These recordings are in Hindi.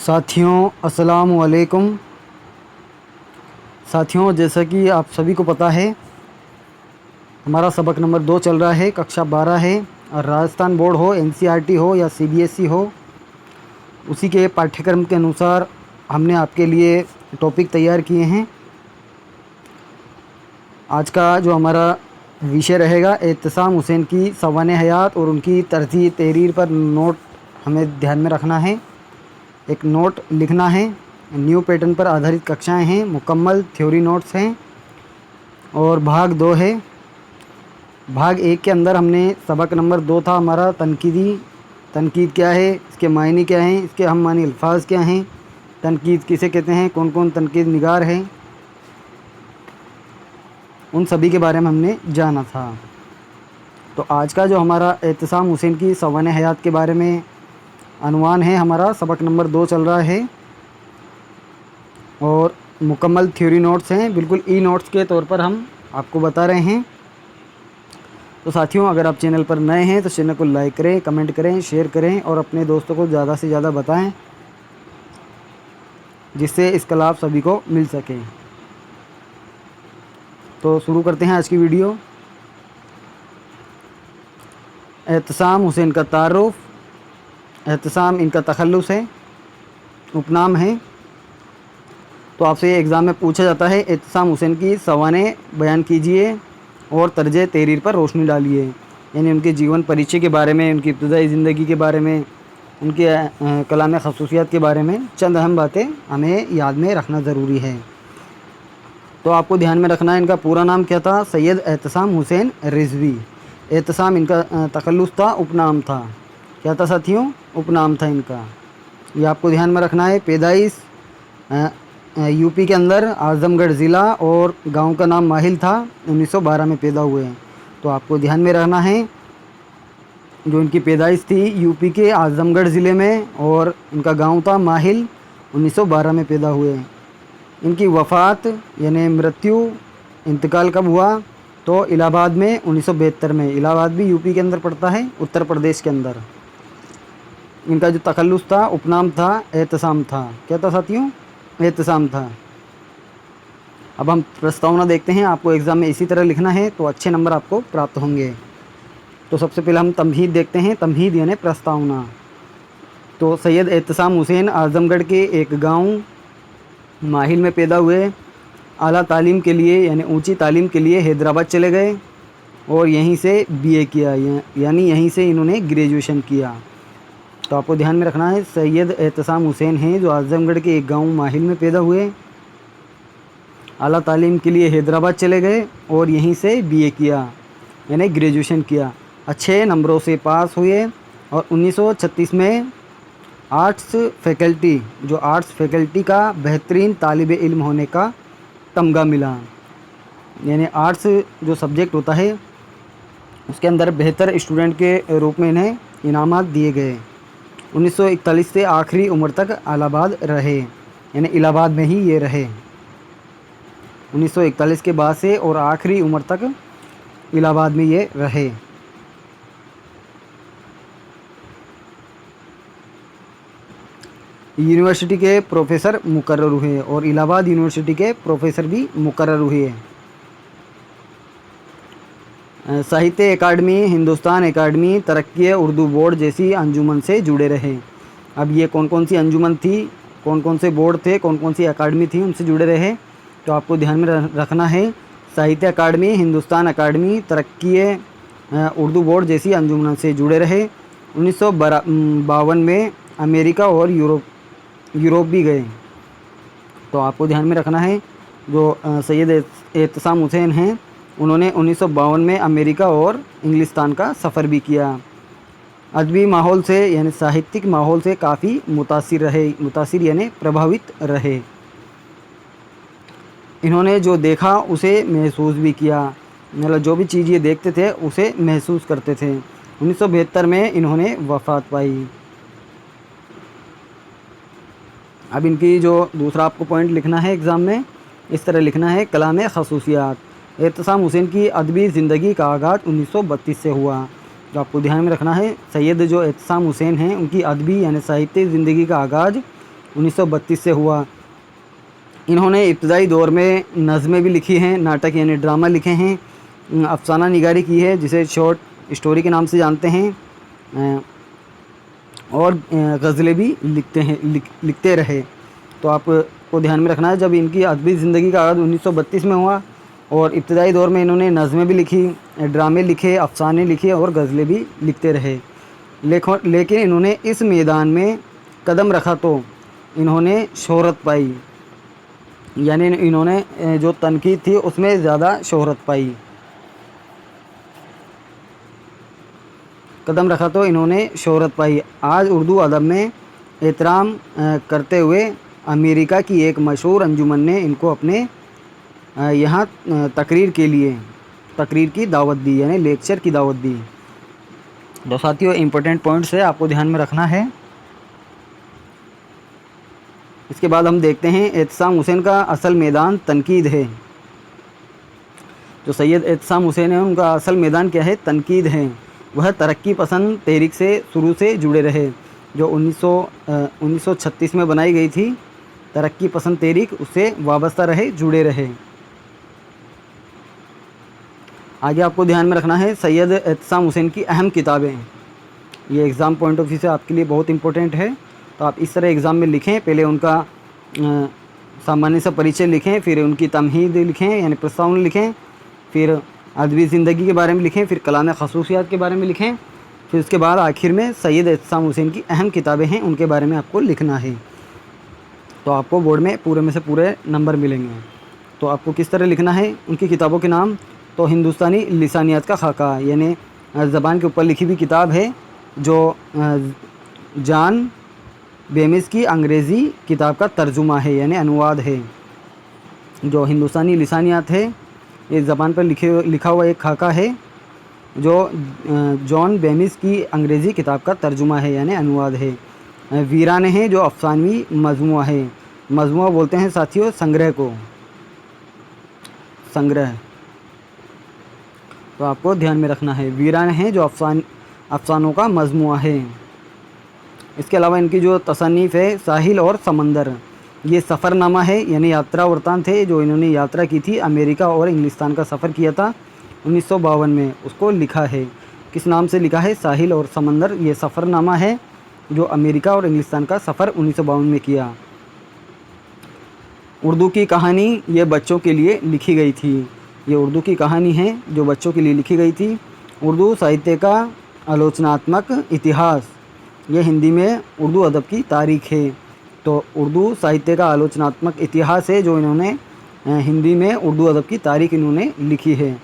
साथियों अस्सलाम वालेकुम। साथियों, जैसा कि आप सभी को पता है, हमारा सबक नंबर 2 चल रहा है, कक्षा 12 है। और राजस्थान बोर्ड हो, एनसीईआरटी हो या सीबीएसई हो, उसी के पाठ्यक्रम के अनुसार हमने आपके लिए टॉपिक तैयार किए हैं। आज का जो हमारा विषय रहेगा, एहतसाम हुसैन की सवाने हयात और उनकी तरजीह तहरीर पर नोट हमें ध्यान में रखना है। एक नोट लिखना है। न्यू पैटर्न पर आधारित कक्षाएं हैं, मुकम्मल थ्योरी नोट्स हैं और भाग 2 है। भाग 1 के अंदर हमने सबक नंबर 2 था हमारा तनकीदी। तनकीद क्या है, इसके मायने क्या हैं, इसके हम मानी अल्फाज क्या हैं, तनकीद किसे कहते हैं, कौन कौन तनकीद निगार हैं, उन सभी के बारे में हमने जाना था। तो आज का जो हमारा एहतसाम हुसैन की सवाने हयात के बारे में अनुमान है, हमारा सबक नंबर 2 चल रहा है और मुकम्मल थ्योरी नोट्स हैं, बिल्कुल ई नोट्स के तौर पर हम आपको बता रहे हैं। तो साथियों, अगर आप चैनल पर नए हैं तो चैनल को लाइक करें, कमेंट करें, शेयर करें और अपने दोस्तों को ज़्यादा से ज़्यादा बताएं, जिससे इसका लाभ सभी को मिल सके। तो शुरू करते हैं आज की वीडियो। एहतसाम हुसैन का तारुफ। एहतसाम इनका तखल्लुस है, उपनाम है। तो आपसे एग्ज़ाम में पूछा जाता है, एहतसाम हुसैन की सवाने बयान कीजिए और तर्ज तहरीर पर रोशनी डालिए। यानी उनके जीवन परिचय के बारे में, उनकी इब्तदाई ज़िंदगी के बारे में, उनके कलाम खसूसियात के बारे में चंद अहम बातें हमें याद में रखना ज़रूरी है। तो आपको ध्यान में रखना है, इनका पूरा नाम क्या था, सैयद एहतसाम हुसैन रिजवी। एहतसाम इनका तखल्लुस था, उपनाम था। क्या था साथियों, उपनाम था इनका। ये आपको ध्यान में रखना है। पैदाइश यूपी के अंदर आज़मगढ़ ज़िला और गांव का नाम माहिल था। 1912 में पैदा हुए हैं। तो आपको ध्यान में रहना है, जो इनकी पैदाइश थी यूपी के आज़मगढ़ ज़िले में और इनका गांव था माहिल। 1912 में पैदा हुए हैं। इनकी वफ़ात यानी मृत्यु, इंतकाल कब हुआ, तो इलाहाबाद में 1972 में। इलाहाबाद भी यूपी के अंदर पड़ता है, उत्तर प्रदेश के अंदर। इनका जो तखल्लुस था, उपनाम था, एहतसाम था। क्या था साथियों, एहतसाम था। अब हम प्रस्तावना देखते हैं। आपको एग्ज़ाम में इसी तरह लिखना है तो अच्छे नंबर आपको प्राप्त होंगे। तो सबसे पहले हम तमहीद देखते हैं। तमहीद यानी प्रस्तावना। तो सैयद एहतसाम हुसैन आज़मगढ़ के एक गांव माहिल में पैदा हुए। आला तालीम के लिए यानी ऊंची तालीम के लिए हैदराबाद चले गए और यहीं से बीए किया, यानी यहीं से इन्होंने ग्रेजुएशन किया। तो आपको ध्यान में रखना है, सैयद एहतसाम हुसैन हैं जो आज़मगढ़ के एक गांव माहिल में पैदा हुए, आला तालीम के लिए हैदराबाद चले गए और यहीं से बीए किया यानी ग्रेजुएशन किया। अच्छे नंबरों से पास हुए और 1936 में आर्ट्स फैकल्टी, जो आर्ट्स फैकल्टी का बेहतरीन तालिब इल्म होने का तमगा मिला। यानी आर्ट्स जो सब्जेक्ट होता है उसके अंदर बेहतर स्टूडेंट के रूप में इन्हें इनामात दिए गए। 1941 से आखिरी उम्र तक इलाहाबाद रहे, यानी इलाहाबाद में ही ये रहे। 1941 के बाद से और आखिरी उम्र तक इलाहाबाद में ये रहे। यूनिवर्सिटी के प्रोफेसर मुकर्रर हुए और इलाहाबाद यूनिवर्सिटी के प्रोफेसर भी मुकर्रर हुए। साहित्य अकादमी, हिंदुस्तान अकादमी, तरक्की उर्दू बोर्ड जैसी अंजुमन से जुड़े रहे। अब ये कौन कौन सी अंजुमन थी, कौन कौन से बोर्ड थे, कौन कौन सी अकादमी थी, उनसे जुड़े रहे। तो आपको ध्यान में रखना है, साहित्य अकादमी, हिंदुस्तान अकादमी, तरक्की उर्दू बोर्ड जैसी अंजुमन से जुड़े रहे। 1952 में अमेरिका और यूरोप भी गए। तो आपको ध्यान में रखना है, जो सैयद एहतसाम हुसैन हैं उन्होंने 1952 में अमेरिका और इंग्लिस्तान का सफ़र भी किया। अदबी माहौल से यानी साहित्यिक माहौल से काफ़ी मुतासिर यानी प्रभावित रहे। इन्होंने जो देखा उसे महसूस भी किया, मतलब जो भी चीज़ ये देखते थे उसे महसूस करते थे। 1972 में इन्होंने वफ़ात पाई। अब इनकी जो दूसरा आपको पॉइंट लिखना है एग्ज़ाम में, इस तरह लिखना है, कलाम खसूसियात। एहतसाम हुसैन की अदबी ज़िंदगी का आगाज़ 1932 से हुआ। जो आपको ध्यान में रखना है, सैयद जो एहतसाम हुसैन हैं उनकी अदबी यानी साहित्य ज़िंदगी का आगाज़ 1932 से हुआ। इन्होंने इब्तदाई दौर में नज़में भी लिखी हैं, नाटक यानी ड्रामा लिखे हैं, अफसाना निगारी की है जिसे शॉर्ट स्टोरी के नाम से जानते हैं, और गज़लें भी लिखते रहे। तो आपको ध्यान में रखना है, जब इनकी अदबी ज़िंदगी का आगाज़ 1932 में हुआ और इब्तदाई दौर में इन्होंने नज़में भी लिखी, ड्रामे लिखे, अफसाने लिखे और गज़लें भी लिखते रहे। लेकिन इन्होंने इस मैदान में कदम रखा तो इन्होंने शोहरत पाई, यानी इन्होंने जो तनकीद थी उसमें ज़्यादा शोहरत पाई। कदम रखा तो इन्होंने शोहरत पाई। आज उर्दू अदब में एहतराम करते हुए अमेरिका की एक मशहूर अंजुमन ने इनको अपने यहाँ तकरीर की दावत दी, यानी लेक्चर की दावत दी। तो साथियों इम्पोर्टेंट पॉइंट्स है, आपको ध्यान में रखना है। इसके बाद हम देखते हैं एहतसाम हुसैन का असल मैदान तनकीद है। जो सैयद एहतसाम हुसैन है उनका असल मैदान क्या है? तनकीद है। वह तरक्की पसंद तहरीक से शुरू से जुड़े रहे, जो 1936 में बनाई गई थी तरक्की पसंद तहरीक, उससे वाबस्ता रहे, जुड़े रहे। आगे आपको ध्यान में रखना है सैयद एहतसाम हुसैन की अहम किताबें। ये एग्ज़ाम पॉइंट ऑफ व्यू से आपके लिए बहुत इंपॉर्टेंट है, तो आप इस तरह एग्ज़ाम में लिखें। पहले उनका सामान्य सा परिचय लिखें, फिर उनकी तमहीद लिखें यानी प्रस्तावना लिखें, फिर अदबी ज़िंदगी के बारे में लिखें, फिर कलाम खसूसियात के बारे में लिखें, फिर उसके बाद आखिर में सैयद एहतसाम हुसैन की अहम किताबें हैं उनके बारे में आपको लिखना है। तो आपको बोर्ड में पूरे में से पूरे नंबर मिलेंगे। तो आपको किस तरह लिखना है उनकी किताबों के नाम? तो हिंदुस्तानी लिसानियात का खाका, यानी ज़बान के ऊपर लिखी हुई किताब है, जो जॉन बेमिस की अंग्रेज़ी किताब का तर्जुमा है यानी अनुवाद है। जो हिंदुस्तानी लिसानियात है ये ज़बान पर लिखा हुआ एक खाका है, जो जॉन बेमिस की अंग्रेज़ी किताब का तर्जुमा है यानी अनुवाद है। वीराने हैं जो अफसानवी मजमुआ है। मजमुआ बोलते हैं साथियों संग्रह को, संग्रह। तो आपको ध्यान में रखना है, वीराने हैं जो अफसानों का मजमुआ है। इसके अलावा इनकी जो तसन्नीफ़ है साहिल और समंदर, ये सफ़रनामा है यानी यात्रा वृत्तांत है, जो इन्होंने यात्रा की थी, अमेरिका और इंग्लिस्तान का सफ़र किया था 1952 में, उसको लिखा है। किस नाम से लिखा है? साहिल और समंदर। ये सफ़रनामा है जो अमेरिका और इंग्लिस्तान का सफ़र 1952 में किया। उर्दू की कहानी ये बच्चों के लिए लिखी गई थी। ये उर्दू की कहानी है जो बच्चों के लिए लिखी गई थी। उर्दू साहित्य का आलोचनात्मक इतिहास, ये हिंदी में उर्दू अदब की तारीख़ है। तो उर्दू साहित्य का आलोचनात्मक इतिहास है जो इन्होंने हिंदी में उर्दू अदब की तारीख़ इन्होंने लिखी है।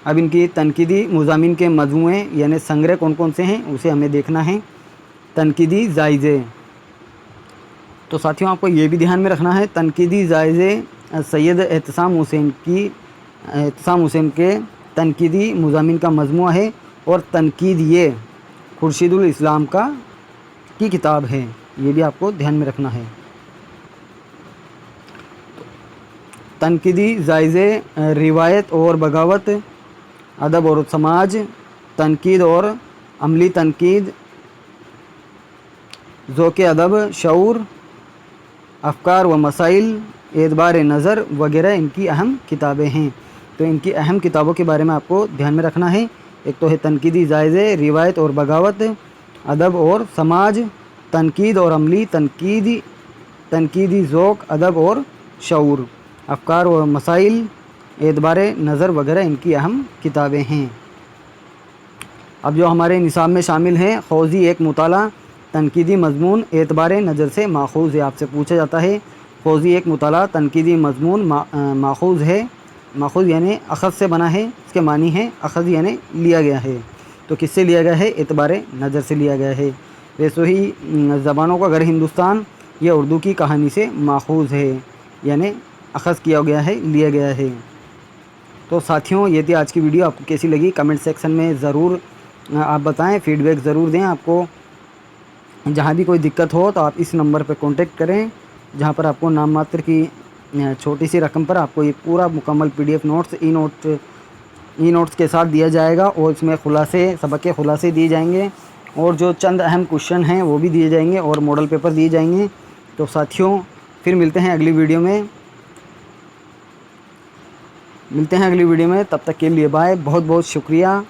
अब इनकी तनकीदी मज़ामीन के मजमूए यानी संग्रह कौन कौन से हैं उसे हमें देखना है। तनकीदी जायज़े, तो साथियों आपको ये भी ध्यान में रखना है, तनकीदी जायज़े सैयद एहतसाम हुसैन के तनकीदी मज़ामीन का मजमूआ है, और तनकीद ये खुर्शीदुल इस्लाम की किताब है। ये भी आपको ध्यान में रखना है। तनकीदी जायज़े रिवायत और बगावत, अदब और समाज, तनकीद और अमली तनकीद, ज़ौक़ अदब, शऊर, अफ़कार व मसाइल, एतबार नज़र वगैरह इनकी अहम किताबें हैं। तो इनकी अहम किताबों के बारे में आपको ध्यान में रखना है। एक तो है तनकीदी जायज़े, रिवायत और बगावत, अदब और समाज, तनकीद और अमली तनकीदी ज़ौक़, अदब और शऊर, अफ़कार व मसाइल, एतबार नज़र वगैरह इनकी अहम किताबें हैं। अब जो हमारे निसाब में शामिल हैं, खौज़ी एक मुताला, तनकीदी मज़मून एतबार नज़र से माखूज़ है। आपसे पूछा जाता है खौज़ी एक मुताला तनकीदी मज़मून माखूज़ है। माखूज़ यानी अख़ज़ से बना है, इसके मानी है अख़ज़ यानी लिया गया है। तो किससे लिया गया है? एतबार नज़र से लिया गया है। वैसे ही ज़बानों का घर हिंदुस्तान, यह उर्दू की कहानी से माखूज़ है यानी अख़ज़ किया गया है, लिया गया है। तो साथियों ये थी आज की वीडियो। आपको कैसी लगी कमेंट सेक्शन में ज़रूर आप बताएं, फ़ीडबैक ज़रूर दें। आपको जहाँ भी कोई दिक्कत हो तो आप इस नंबर पर कांटेक्ट करें, जहाँ पर आपको नाम मात्र की छोटी सी रकम पर आपको ये पूरा मुकम्मल PDF नोट्स ई नोट्स के साथ दिया जाएगा, और इसमें सबक के खुलासे दिए जाएंगे, और जो चंद अहम क्वेश्चन हैं वो भी दिए जाएंगे, और मॉडल पेपर दिए जाएंगे। तो साथियों फिर मिलते हैं अगली वीडियो में, तब तक के लिए बाय। बहुत बहुत शुक्रिया।